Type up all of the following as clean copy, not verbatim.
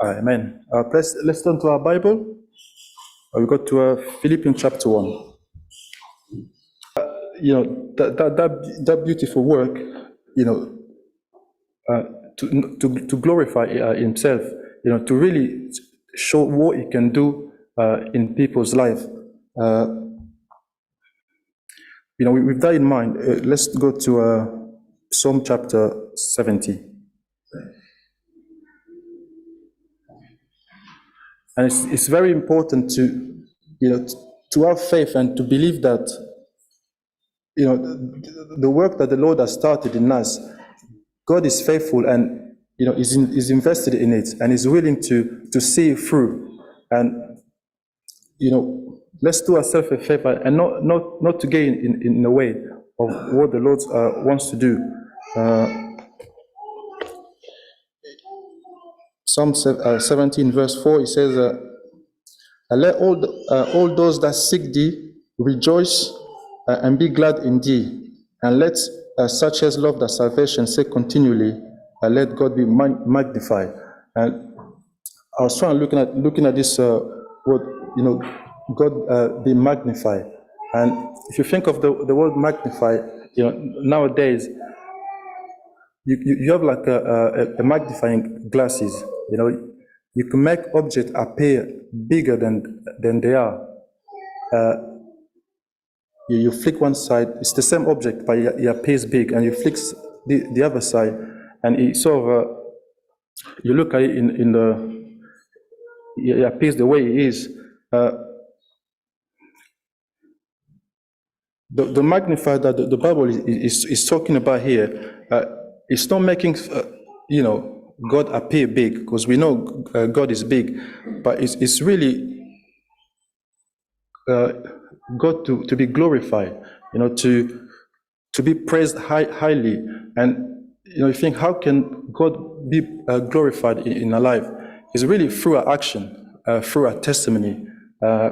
Amen. Let's turn to our Bible. We go to Philippians chapter 1. That beautiful work, to glorify himself, to really show what he can do in people's life. With that in mind, let's go to Psalm chapter 70. And it's very important to have faith and to believe that, the work that the Lord has started in us, God is faithful and, is invested in it and is willing to see it through. And, let's do ourselves a favor and not to get in the way of what the Lord wants to do. Psalm 17 verse 4, it says, let all those that seek thee rejoice and be glad in thee, and let such as love thy salvation say continually, let God be magnified. And I was trying looking at this word, God be magnified. And if you think of the word magnify, nowadays you have like a magnifying glasses. You can make objects appear bigger than they are. You flick one side, it's the same object, but it appears big, and you flick the other side, and it sort of, you look at it it appears the way it is. The magnifier that the Bible is talking about here, it's not making, God appear big, because we know God is big, but it's really God to be glorified, to be praised highly. And you think, how can God be glorified in our life? It's really through our action, through our testimony. I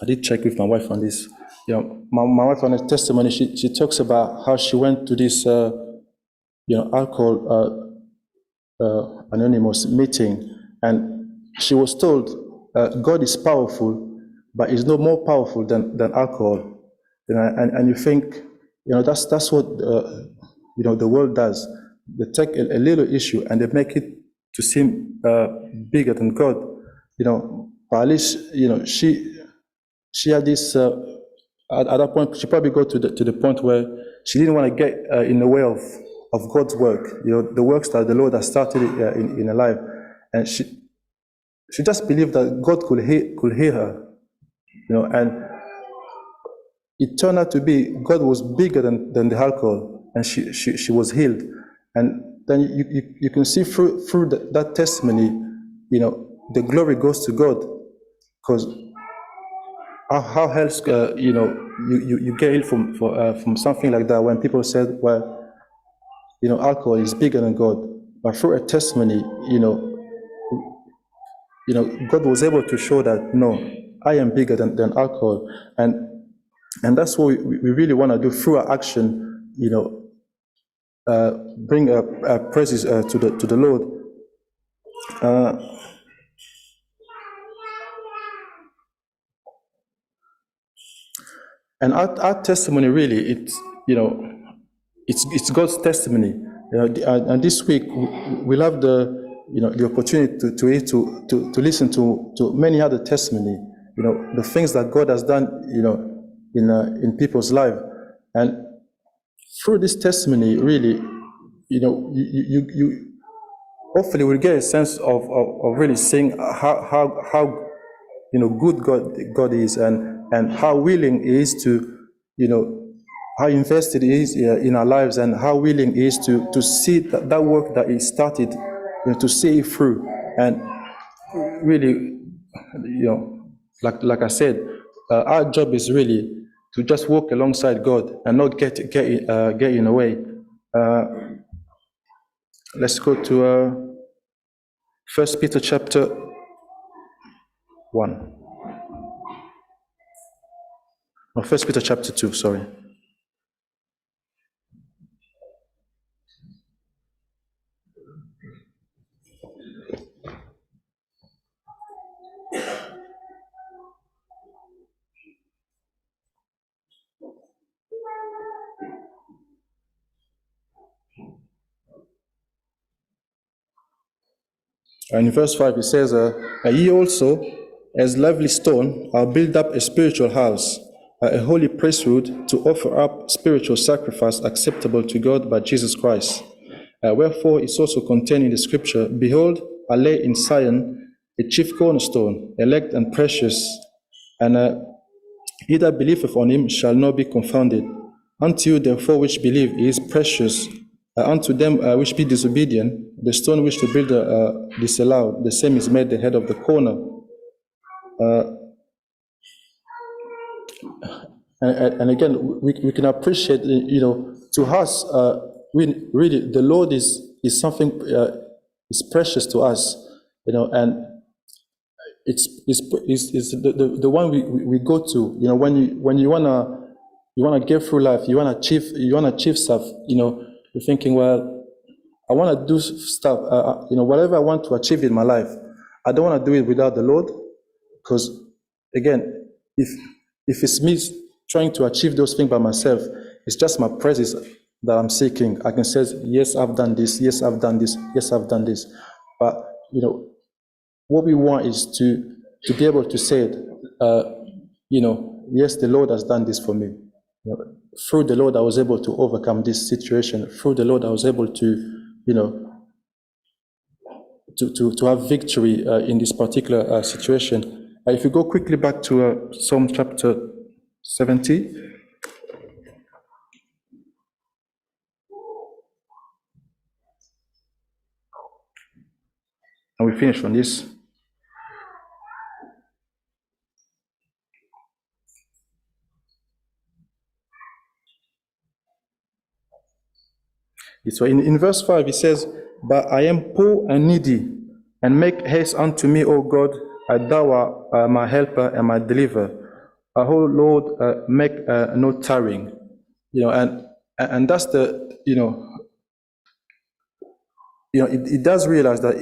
did check with my wife on this. My wife on her testimony, she talks about how she went to this alcohol anonymous meeting, and she was told God is powerful, but is no more powerful than alcohol. And you think, that's what the world does. They take a little issue and they make it to seem bigger than God. But at least she had this. At that point, she probably got to the point where she didn't want to get in the way of God's work. The works that the Lord has started in her life, and she just believed that God could hear her. And it turned out to be God was bigger than the alcohol, and she was healed. And then you can see through that testimony, the glory goes to God, because how else you get healed from something like that when people said, well, alcohol is bigger than God, but through a testimony, God was able to show that, no, I am bigger than alcohol. And that's what we really want to do through our action, bring praises to the Lord. And our testimony really, it's God's testimony. And this week we'll have the opportunity to listen to many other testimony. The things that God has done, in people's life. And through this testimony, really, you hopefully will get a sense of really seeing how good God is, and how willing He is to, how invested He is in our lives, and how willing He is to see that work that He started, to see it through. And really, like I said, our job is really to just walk alongside God and not get in the way. Let's go to 1 Peter chapter 1. No, 1 Peter chapter 2, sorry. And in verse 5 it says, ye also, as lively stone, are built up a spiritual house, a holy priesthood, to offer up spiritual sacrifice acceptable to God by Jesus Christ. Wherefore it's also contained in the scripture, behold, I lay in Zion a chief cornerstone, elect and precious, and he that believeth on him shall not be confounded. Unto you therefore which believe he is precious. Unto them which be disobedient, the stone which the builder disallowed, the same is made the head of the corner. And again, we can appreciate, to us, we really, the Lord is something is precious to us, and it's the one we go to, when you wanna get through life, you wanna achieve stuff, you're thinking, well, I want to do stuff, whatever I want to achieve in my life, I don't want to do it without the Lord, because again, if it's me trying to achieve those things by myself, it's just my presence that I'm seeking. I can say, yes, I've done this, yes, I've done this, yes, I've done this. But, what we want is to be able to say it, yes, the Lord has done this for me. Through the Lord, I was able to overcome this situation. Through the Lord, I was able to, to have victory in this particular situation. If you go quickly back to Psalm chapter 70. And we finish on this. So in verse 5, it says, but I am poor and needy, and make haste unto me, O God, thou art my helper and my deliverer. O Lord, make no tarrying. And that's the, it does realize that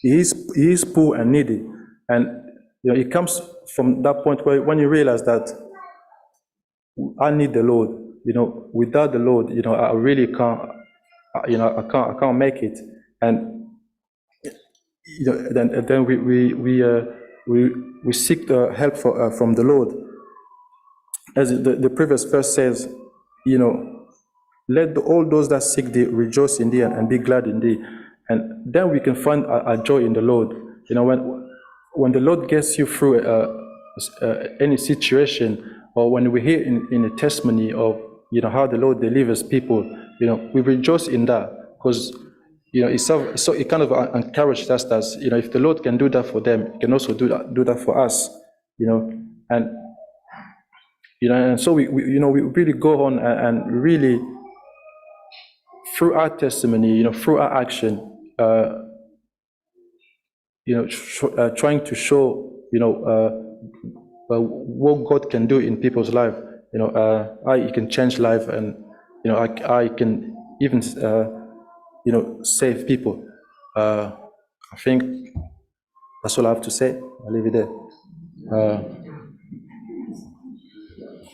he is poor and needy. And it comes from that point where when you realize that I need the Lord, without the Lord, I really can't, I can't make it. And then we seek the help from the Lord. As the previous verse says, let all those that seek thee rejoice in thee and be glad in thee. And then we can find a joy in the Lord. When the Lord gets you through any situation, or when we hear in a testimony of how the Lord delivers people, we rejoice in that, because so it kind of encouraged us that if the Lord can do that for them, He can also do that for us. And so we really go on and really, through our testimony, through our action, trying to show, what God can do in people's life. He can change life, and I can even save people. I think that's all I have to say. I'll leave it there.